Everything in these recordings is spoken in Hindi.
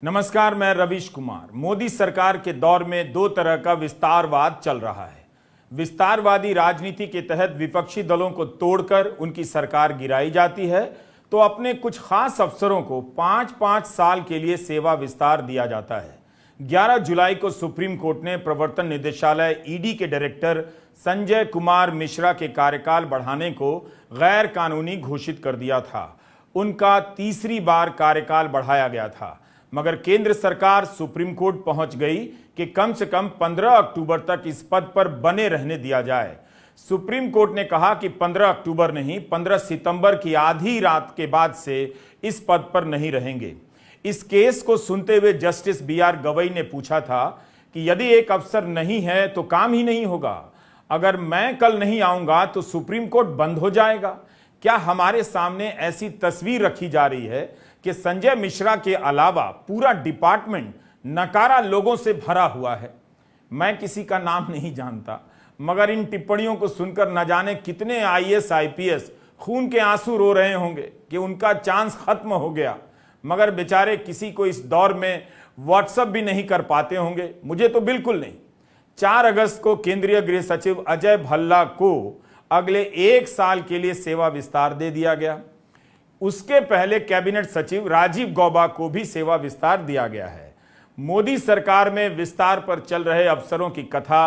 नमस्कार, मैं रवीश कुमार। मोदी सरकार के दौर में दो तरह का विस्तारवाद चल रहा है। विस्तारवादी राजनीति के तहत विपक्षी दलों को तोड़कर उनकी सरकार गिराई जाती है, तो अपने कुछ खास अफसरों को 5-5 साल के लिए सेवा विस्तार दिया जाता है। 11 जुलाई को सुप्रीम कोर्ट ने प्रवर्तन निदेशालय ईडी के डायरेक्टर संजय कुमार मिश्रा के कार्यकाल बढ़ाने को गैर कानूनी घोषित कर दिया था। उनका तीसरी बार कार्यकाल बढ़ाया गया था, मगर केंद्र सरकार सुप्रीम कोर्ट पहुंच गई कि कम से कम 15 अक्टूबर तक इस पद पर बने रहने दिया जाए। सुप्रीम कोर्ट ने कहा कि 15 अक्टूबर नहीं, 15 सितंबर की आधी रात के बाद से इस पद पर नहीं रहेंगे। इस केस को सुनते हुए जस्टिस BR गवई ने पूछा था कि यदि एक अफसर नहीं है तो काम ही नहीं होगा। अगर मैं कल नहीं आऊंगा तो सुप्रीम कोर्ट बंद हो जाएगा। क्या हमारे सामने ऐसी तस्वीर रखी जा रही है कि संजय मिश्रा के अलावा पूरा डिपार्टमेंट नकारा लोगों से भरा हुआ है? मैं किसी का नाम नहीं जानता, मगर इन टिप्पणियों को सुनकर न जाने कितने IAS IPS खून के आंसू रो रहे होंगे कि उनका चांस खत्म हो गया, मगर बेचारे किसी को इस दौर में व्हाट्सएप भी नहीं कर पाते होंगे। मुझे तो बिल्कुल नहीं। 4 अगस्त को केंद्रीय गृह सचिव अजय भल्ला को अगले 1 साल के लिए सेवा विस्तार दे दिया गया। उसके पहले कैबिनेट सचिव राजीव गौबा को भी सेवा विस्तार दिया गया है। मोदी सरकार में विस्तार पर चल रहे अफसरों की कथा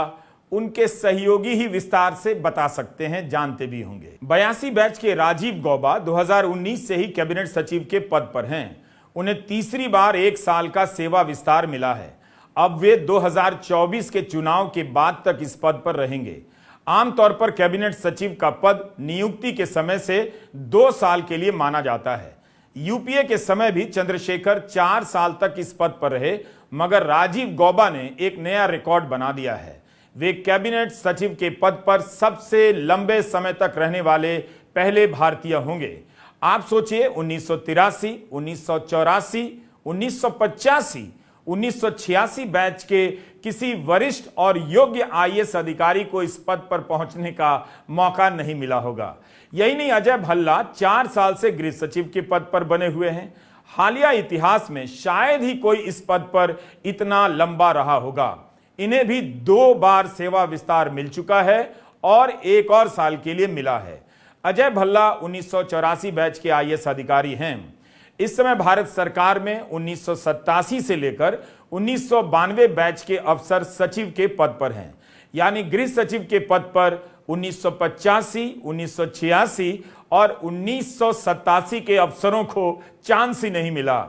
उनके सहयोगी ही विस्तार से बता सकते हैं, जानते भी होंगे। 82 बैच के राजीव गौबा 2019 से ही कैबिनेट सचिव के पद पर हैं। उन्हें तीसरी बार 1 साल का सेवा विस्तार मिला है। अब वे 2024 के चुनाव के बाद तक इस पद पर रहेंगे। आमतौर पर कैबिनेट सचिव का पद नियुक्ति के समय से 2 साल के लिए माना जाता है। यूपीए के समय भी चंद्रशेखर 4 साल तक इस पद पर रहे, मगर राजीव गौबा ने एक नया रिकॉर्ड बना दिया है। वे कैबिनेट सचिव के पद पर सबसे लंबे समय तक रहने वाले पहले भारतीय होंगे। आप सोचिए, 1983, 1984, 1985, 1986 बैच के किसी वरिष्ठ और योग्य IAS अधिकारी को इस पद पर पहुंचने का मौका नहीं मिला होगा। यही नहीं, अजय भल्ला 4 साल से गृह सचिव के पद पर बने हुए हैं। हालिया इतिहास में शायद ही कोई इस पद पर इतना लंबा रहा होगा। इन्हें भी 2 बार सेवा विस्तार मिल चुका है और 1 और साल के लिए मिला है। अजय भल्ला 1984 बैच के IAS अधिकारी हैं। इस समय भारत सरकार में 1987 से लेकर 1992 बैच के अफसर सचिव के पद पर हैं। यानी गृह सचिव के पद पर 1985, 1986 और 1987 के अफसरों को चांस ही नहीं मिला।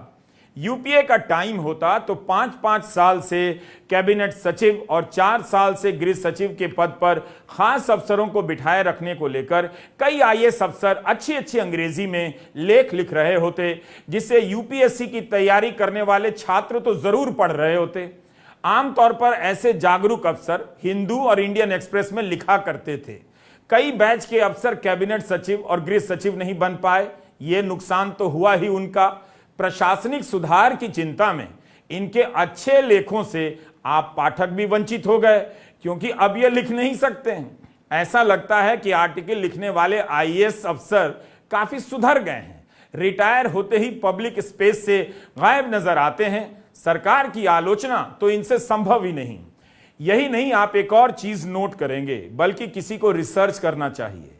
यूपीए का टाइम होता तो 5-5 साल से कैबिनेट सचिव और 4 साल से गृह सचिव के पद पर खास अफसरों को बिठाए रखने को लेकर कई IAS अफसर अच्छी अंग्रेजी में लेख लिख रहे होते, जिससे यूपीएससी की तैयारी करने वाले छात्र तो जरूर पढ़ रहे होते। आमतौर पर ऐसे जागरूक अफसर हिंदू और इंडियन एक्सप्रेस में लिखा करते थे। कई बैच के अफसर कैबिनेट सचिव और गृह सचिव नहीं बन पाए। ये नुकसान तो हुआ ही उनका। प्रशासनिक सुधार की चिंता में इनके अच्छे लेखों से आप पाठक भी वंचित हो गए, क्योंकि अब ये लिख नहीं सकते हैं। ऐसा लगता है कि आर्टिकल लिखने वाले IAS अफसर काफी सुधर गए हैं। रिटायर होते ही पब्लिक स्पेस से गायब नजर आते हैं। सरकार की आलोचना तो इनसे संभव ही नहीं। यही नहीं, आप एक और चीज नोट करेंगे, बल्कि किसी को रिसर्च करना चाहिए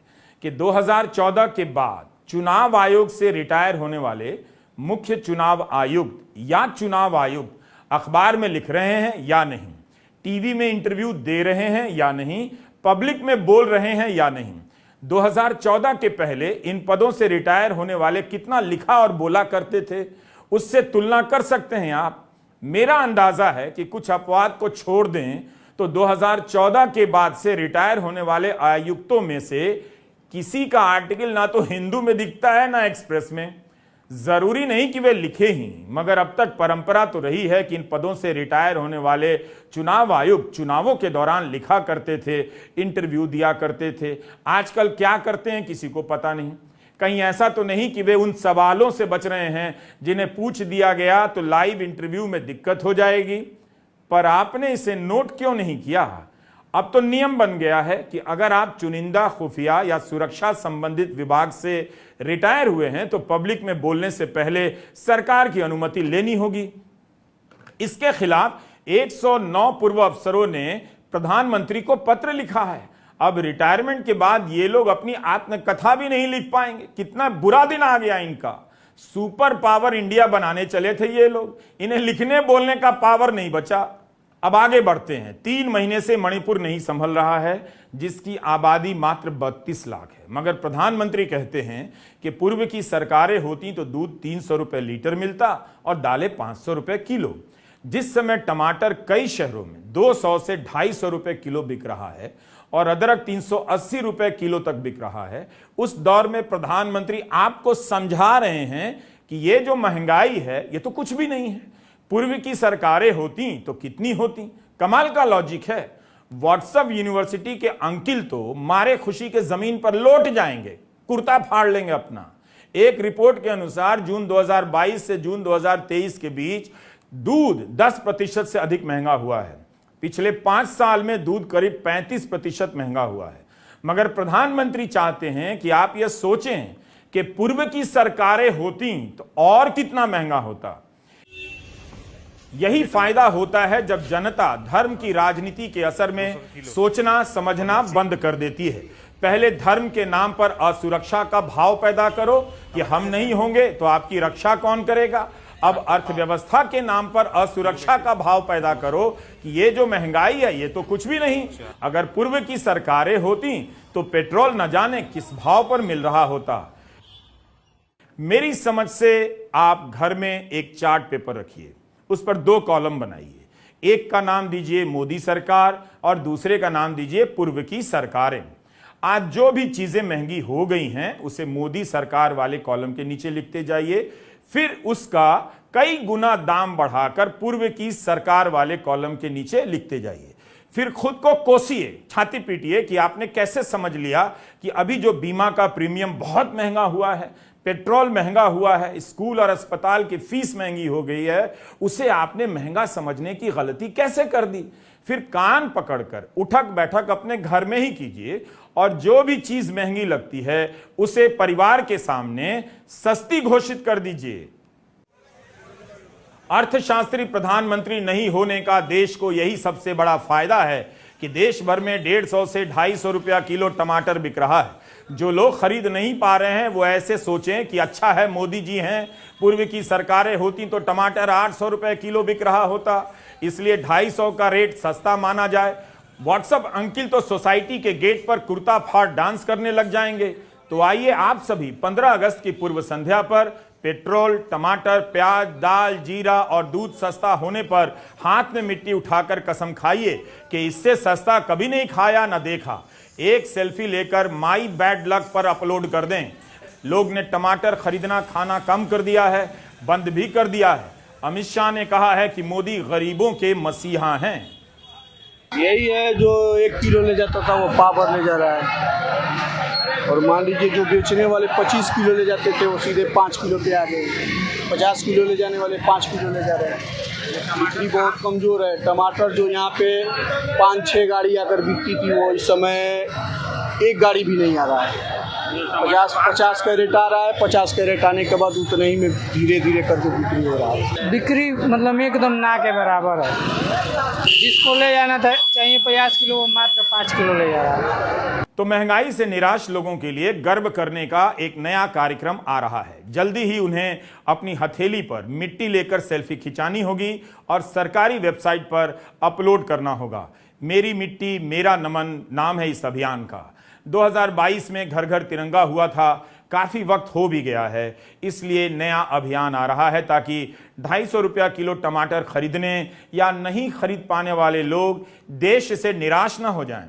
कि 2014 के बाद चुनाव आयोग से रिटायर होने वाले मुख्य चुनाव आयुक्त या चुनाव आयुक्त अखबार में लिख रहे हैं या नहीं, टीवी में इंटरव्यू दे रहे हैं या नहीं, पब्लिक में बोल रहे हैं या नहीं। 2014 के पहले इन पदों से रिटायर होने वाले कितना लिखा और बोला करते थे, उससे तुलना कर सकते हैं आप। मेरा अंदाजा है कि कुछ अपवाद को छोड़ दें तो 2014 के बाद से रिटायर होने वाले आयुक्तों में से किसी का आर्टिकल ना तो हिंदू में दिखता है ना एक्सप्रेस में। जरूरी नहीं कि वे लिखे ही, मगर अब तक परंपरा तो रही है कि इन पदों से रिटायर होने वाले चुनाव आयुक्त चुनावों के दौरान लिखा करते थे, इंटरव्यू दिया करते थे। आजकल क्या करते हैं किसी को पता नहीं। कहीं ऐसा तो नहीं कि वे उन सवालों से बच रहे हैं जिन्हें पूछ दिया गया तो लाइव इंटरव्यू में दिक्कत हो जाएगी। पर आपने इसे नोट क्यों नहीं किया? अब तो नियम बन गया है कि अगर आप चुनिंदा खुफिया या सुरक्षा संबंधित विभाग से रिटायर हुए हैं तो पब्लिक में बोलने से पहले सरकार की अनुमति लेनी होगी। इसके खिलाफ 109 पूर्व अफसरों ने प्रधानमंत्री को पत्र लिखा है। अब रिटायरमेंट के बाद ये लोग अपनी आत्मकथा भी नहीं लिख पाएंगे। कितना बुरा दिन आ गया इनका। सुपर पावर इंडिया बनाने चले थे ये लोग, इन्हें लिखने बोलने का पावर नहीं बचा। अब आगे बढ़ते हैं। 3 महीने से मणिपुर नहीं संभल रहा है, जिसकी आबादी मात्र 32 लाख है, मगर प्रधानमंत्री कहते हैं कि पूर्व की सरकारें होती तो दूध 300 रुपए लीटर मिलता और दालें 500 रुपए किलो। जिस समय टमाटर कई शहरों में 200 से 250 रुपए किलो बिक रहा है और अदरक 380 रुपए किलो तक बिक रहा है, उस दौर में प्रधानमंत्री आपको समझा रहे हैं कि ये जो महंगाई है ये तो कुछ भी नहीं है। पूर्व की सरकारें होती तो कितनी होती। कमाल का लॉजिक है। व्हाट्सएप यूनिवर्सिटी के अंकिल तो मारे खुशी के जमीन पर लौट जाएंगे, कुर्ता फाड़ लेंगे अपना। एक रिपोर्ट के अनुसार जून 2022 से जून 2023 के बीच दूध 10% से अधिक महंगा हुआ है। पिछले 5 साल में दूध करीब 35% महंगा हुआ है। मगर प्रधानमंत्री चाहते हैं कि आप यह सोचें कि पूर्व की सरकारें होती तो और कितना महंगा होता। यही फायदा होता है जब जनता धर्म की राजनीति के असर में सोचना समझना बंद कर देती है। पहले धर्म के नाम पर असुरक्षा का भाव पैदा करो कि हम नहीं होंगे तो आपकी रक्षा कौन करेगा। अब अर्थव्यवस्था के नाम पर असुरक्षा का भाव पैदा करो कि ये जो महंगाई है ये तो कुछ भी नहीं। अगर पूर्व की सरकारें होती तो पेट्रोल न जाने किस भाव पर मिल रहा होता। मेरी समझ से आप घर में एक चार्ट पेपर रखिए, उस पर 2 कॉलम बनाइए। एक का नाम दीजिए मोदी सरकार और दूसरे का नाम दीजिए पूर्व की सरकारें। आज जो भी चीजें महंगी हो गई हैं उसे मोदी सरकार वाले कॉलम के नीचे लिखते जाइए, फिर उसका कई गुना दाम बढ़ाकर पूर्व की सरकार वाले कॉलम के नीचे लिखते जाइए। फिर खुद को कोसिए, छाती पीटिए कि आपने कैसे समझ लिया कि अभी जो बीमा का प्रीमियम बहुत महंगा हुआ है, पेट्रोल महंगा हुआ है, स्कूल और अस्पताल की फीस महंगी हो गई है, उसे आपने महंगा समझने की गलती कैसे कर दी। फिर कान पकड़कर उठक बैठक अपने घर में ही कीजिए और जो भी चीज महंगी लगती है उसे परिवार के सामने सस्ती घोषित कर दीजिए। अर्थशास्त्री प्रधानमंत्री नहीं होने का देश को यही सबसे बड़ा फायदा है कि देश भर में 150 से 250 रुपया किलो टमाटर बिक रहा है। जो लोग खरीद नहीं पा रहे हैं वो ऐसे सोचें कि अच्छा है मोदी जी हैं, पूर्व की सरकारें होती तो टमाटर 800 रुपए किलो बिक रहा होता, इसलिए 250 का रेट सस्ता माना जाए। व्हाट्सएप अंकिल तो सोसाइटी के गेट पर कुर्ता फाड़ डांस करने लग जाएंगे। तो आइए आप सभी 15 अगस्त की पूर्व संध्या पर पेट्रोल, टमाटर, प्याज, दाल, जीरा और दूध सस्ता होने पर हाथ में मिट्टी उठाकर कसम खाइए कि इससे सस्ता कभी नहीं खाया न देखा। एक सेल्फी लेकर माई बैड लक पर अपलोड कर दें। लोग ने टमाटर खरीदना खाना कम कर दिया है, बंद भी कर दिया है। अमित शाह ने कहा है कि मोदी गरीबों के मसीहा हैं। यही है जो 1 किलो ले जाता था वो पावर ले जा रहा है, और मान लीजिए जो बेचने वाले 25 किलो ले जाते थे वो सीधे 5 किलो पे आ गए। 50 किलो ले जाने वाले 5 किलो ले जा रहे हैं। बिक्री बहुत कमज़ोर है। टमाटर जो यहाँ पे 5-6 गाड़ी आकर बिकती थी वो इस समय 1 गाड़ी भी नहीं आ रहा है। 50 कैरेट आ रहा है, 50 कैरेट आने के बाद उतने ही में धीरे धीरे करके बिक्री हो रहा है। बिक्री मतलब एकदम ना के बराबर है। जिसको ले जाना था चाहिए 50 किलो वो मात्र 5 किलो ले जा रहा है। तो महंगाई से निराश लोगों के लिए गर्व करने का एक नया कार्यक्रम आ रहा है। जल्दी ही उन्हें अपनी हथेली पर मिट्टी लेकर सेल्फी खिंचानी होगी और सरकारी वेबसाइट पर अपलोड करना होगा। मेरी मिट्टी मेरा नमन नाम है इस अभियान का। 2022 में घर घर तिरंगा हुआ था, काफी वक्त हो भी गया है, इसलिए नया अभियान आ रहा है ताकि 250 रुपया किलो टमाटर खरीदने या नहीं खरीद पाने वाले लोग देश से निराश न हो जाएं।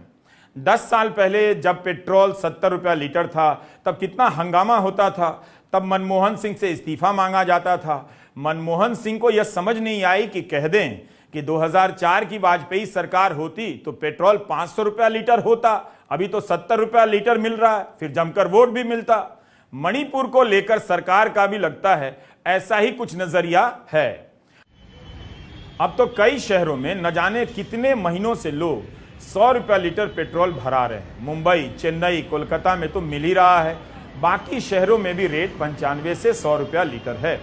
10 साल पहले जब पेट्रोल 70 रुपया लीटर था तब कितना हंगामा होता था। तब मनमोहन सिंह से इस्तीफा मांगा जाता था। मनमोहन सिंह को यह समझ नहीं आई कि कह दें कि 2004 की वाजपेयी सरकार होती तो पेट्रोल 500 रुपया लीटर होता, अभी तो 70 रुपया लीटर मिल रहा है, फिर जमकर वोट भी मिलता। मणिपुर को लेकर सरकार का भी लगता है ऐसा ही कुछ नजरिया है। अब तो कई शहरों में न जाने कितने महीनों से लोग 100 रुपया लीटर पेट्रोल भरा रहे हैं। मुंबई, चेन्नई, कोलकाता में तो मिल ही रहा है। बाकी शहरों में भी रेट 95 से 100 रुपया लीटर है।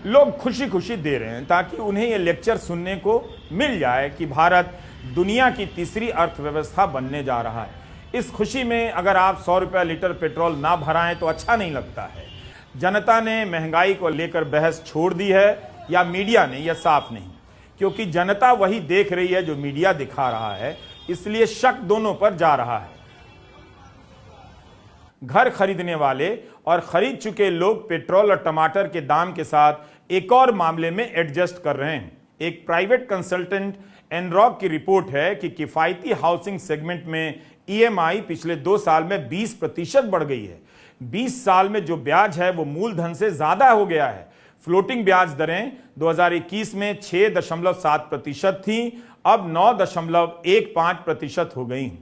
लोग खुशी खुशी दे रहे हैं ताकि उन्हें यह लेक्चर सुनने को मिल जाए कि भारत दुनिया की तीसरी अर्थव्यवस्था बनने जा रहा है। इस खुशी में अगर आप 100 रुपये लीटर पेट्रोल ना भराएं तो अच्छा नहीं लगता है। जनता ने महंगाई को लेकर बहस छोड़ दी है या मीडिया ने, यह साफ नहीं, क्योंकि जनता वही देख रही है जो मीडिया दिखा रहा है, इसलिए शक दोनों पर जा रहा है। घर खरीदने वाले और खरीद चुके लोग पेट्रोल और टमाटर के दाम के साथ एक और मामले में एडजस्ट कर रहे हैं। एक प्राइवेट कंसल्टेंट एनरॉक की रिपोर्ट है कि किफायती हाउसिंग सेगमेंट में ईएमआई पिछले 2 साल में 20% बढ़ गई है। 20 साल में जो ब्याज है वो मूलधन से ज्यादा हो गया है। फ्लोटिंग ब्याज दरें 2021 में 6.7% थी, अब 9.15% हो गई।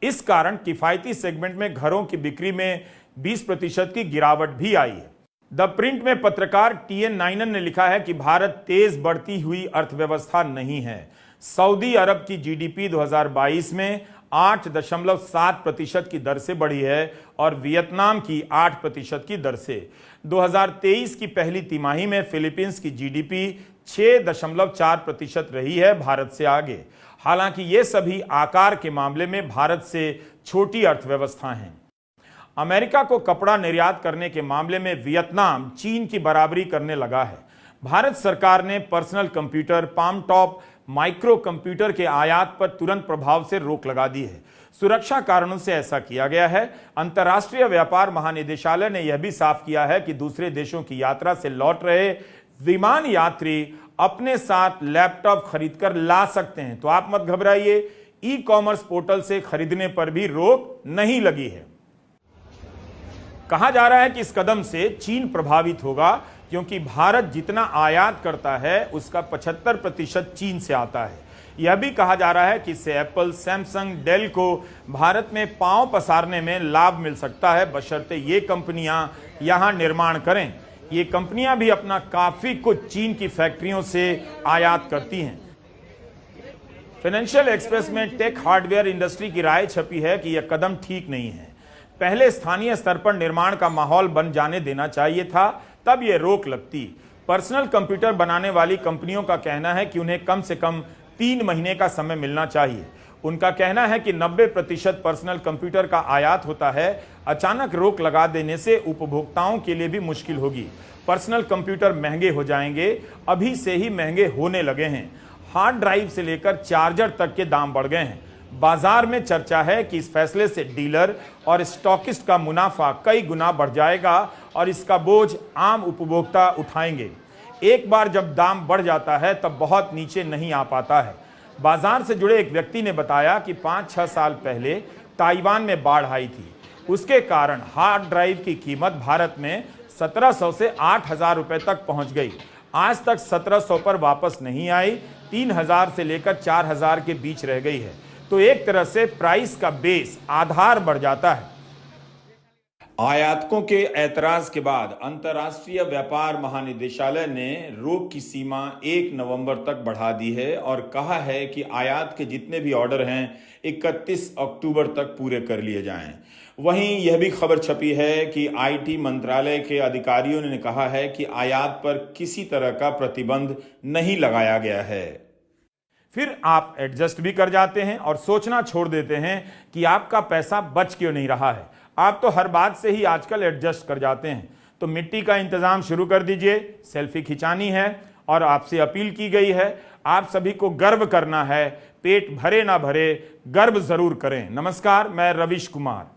इस कारण किफायती सेगमेंट में घरों की बिक्री में 20% की गिरावट भी आई है। द प्रिंट में पत्रकार TN नाइनन ने लिखा है कि भारत तेज बढ़ती हुई अर्थव्यवस्था नहीं है। सऊदी अरब की जीडीपी 2022 में 8.7% की दर से बढ़ी है और वियतनाम की 8% की दर से। 2023 की पहली तिमाही में फिलीपींस की जीडीपी 6.4% रही है, भारत से आगे। हालांकि ये सभी आकार के मामले में भारत से छोटी अर्थव्यवस्था हैं। अमेरिका को कपड़ा निर्यात करने के मामले में वियतनाम चीन की बराबरी करने लगा है। भारत सरकार ने personal computer, palm top micro computer के आयात पर तुरंत प्रभाव से रोक लगा दी है। सुरक्षा कारणों से ऐसा किया गया है। अंतर्राष्ट्रीय व्यापार महानिदेशालय ने यह भी साफ किया है कि दूसरे देशों की यात्रा से लौट रहे विमान यात्री अपने साथ लैपटॉप खरीदकर ला सकते हैं, तो आप मत घबराइए, ई कॉमर्स पोर्टल से खरीदने पर भी रोक नहीं लगी है। कहा जा रहा है कि इस कदम से चीन प्रभावित होगा, क्योंकि भारत जितना आयात करता है उसका 75% चीन से आता है। यह भी कहा जा रहा है कि इससे एप्पल, सैमसंग, डेल को भारत में पांव पसारने में लाभ मिल सकता है, बशर्ते ये कंपनियां यहां निर्माण करें। ये कंपनियां भी अपना काफी कुछ चीन की फैक्ट्रियों से आयात करती हैं। फाइनेंशियल एक्सप्रेस में टेक हार्डवेयर इंडस्ट्री की राय छपी है कि यह कदम ठीक नहीं है। पहले स्थानीय स्तर पर निर्माण का माहौल बन जाने देना चाहिए था, तब यह रोक लगती। पर्सनल कंप्यूटर बनाने वाली कंपनियों का कहना है कि उन्हें कम से कम 3 महीने का समय मिलना चाहिए। उनका कहना है कि 90% पर्सनल कंप्यूटर का आयात होता है। अचानक रोक लगा देने से उपभोक्ताओं के लिए भी मुश्किल होगी। पर्सनल कंप्यूटर महंगे हो जाएंगे, अभी से ही महंगे होने लगे हैं। हार्ड ड्राइव से लेकर चार्जर तक के दाम बढ़ गए हैं। बाजार में चर्चा है कि इस फैसले से डीलर और स्टॉकिस्ट का मुनाफा कई गुना बढ़ जाएगा और इसका बोझ आम उपभोक्ता उठाएंगे। एक बार जब दाम बढ़ जाता है तब बहुत नीचे नहीं आ पाता है। बाजार से जुड़े एक व्यक्ति ने बताया कि 5-6 साल पहले ताइवान में बाढ़ आई थी। उसके कारण हार्ड ड्राइव की कीमत भारत में 1700 से 8000 रुपए तक पहुंच गई। आज तक 1700 पर वापस नहीं आई, 3000 से लेकर 4000 के बीच रह गई है। तो एक तरह से प्राइस का बेस, आधार बढ़ जाता है। आयातकों के ऐतराज के बाद अंतर्राष्ट्रीय व्यापार महानिदेशालय ने रोक की सीमा 1 नवंबर तक बढ़ा दी है और कहा है कि आयात के जितने भी ऑर्डर हैं 31 अक्टूबर तक पूरे कर लिए जाएं। वहीं यह भी खबर छपी है कि आईटी मंत्रालय के अधिकारियों ने कहा है कि आयात पर किसी तरह का प्रतिबंध नहीं लगाया गया है। फिर आप एडजस्ट भी कर जाते हैं और सोचना छोड़ देते हैं कि आपका पैसा बच क्यों नहीं रहा है। आप तो हर बात से ही आजकल एडजस्ट कर जाते हैं। तो मिट्टी का इंतजाम शुरू कर दीजिए। सेल्फी खिंचानी है और आपसे अपील की गई है, आप सभी को गर्व करना है। पेट भरे ना भरे, गर्व जरूर करें। नमस्कार, मैं रविश कुमार।